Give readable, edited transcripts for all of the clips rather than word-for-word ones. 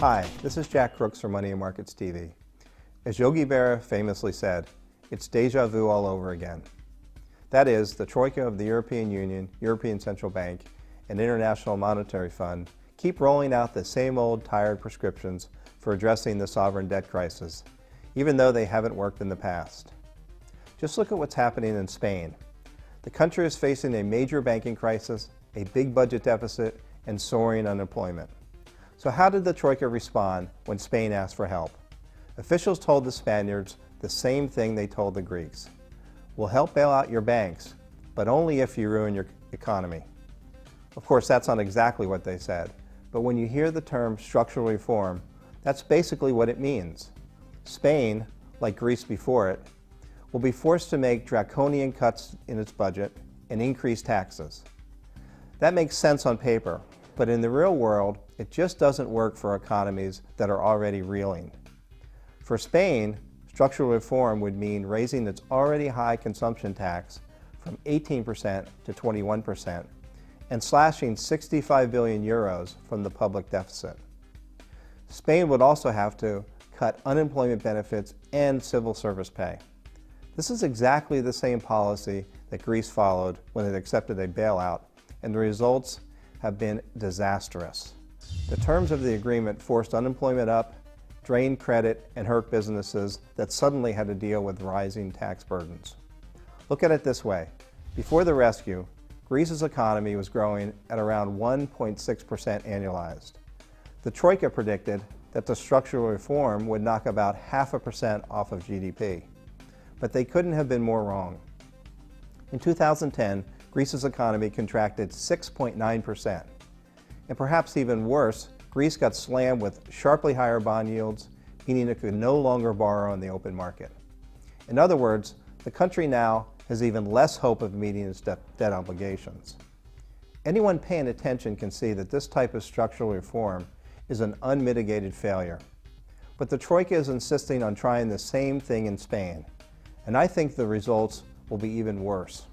Hi, this is Jack Crooks from Money and Markets TV. As Yogi Berra famously said, it's deja vu all over again. That is, the Troika of the European Union, European Central Bank, and International Monetary Fund keep rolling out the same old tired prescriptions for addressing the sovereign debt crisis, even though they haven't worked in the past. Just look at what's happening in Spain. The country is facing a major banking crisis, a big budget deficit, and soaring unemployment. So how did the Troika respond when Spain asked for help? Officials told the Spaniards the same thing they told the Greeks. We'll help bail out your banks, but only if you ruin your economy. Of course, that's not exactly what they said, but when you hear the term structural reform, that's basically what it means. Spain, like Greece before it, will be forced to make draconian cuts in its budget and increase taxes. That makes sense on paper, but in the real world, it just doesn't work for economies that are already reeling. For Spain, structural reform would mean raising its already high consumption tax from 18% to 21% and slashing 65 billion euros from the public deficit. Spain would also have to cut unemployment benefits and civil service pay. This is exactly the same policy that Greece followed when it accepted a bailout, and the results have been disastrous. The terms of the agreement forced unemployment up, drained credit, and hurt businesses that suddenly had to deal with rising tax burdens. Look at it this way. Before the rescue, Greece's economy was growing at around 1.6% annualized. The Troika predicted that the structural reform would knock about 0.5% off of GDP. But they couldn't have been more wrong. In 2010, Greece's economy contracted 6.9%. And perhaps even worse, Greece got slammed with sharply higher bond yields, meaning it could no longer borrow in the open market. In other words, the country now has even less hope of meeting its debt obligations. Anyone paying attention can see that this type of structural reform is an unmitigated failure. But the Troika is insisting on trying the same thing in Spain, and I think the results will be even worse.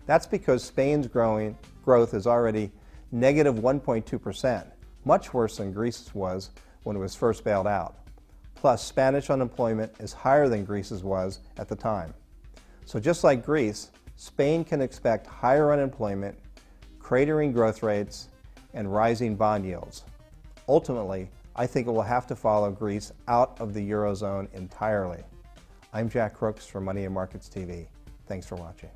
That's because Spain's growth is already negative 1.2%, much worse than Greece's was when it was first bailed out. Plus, Spanish unemployment is higher than Greece's was at the time. So just like Greece, Spain can expect higher unemployment, cratering growth rates, and rising bond yields. Ultimately, I think it will have to follow Greece out of the Eurozone entirely. I'm Jack Crooks for Money and Markets TV. Thanks for watching.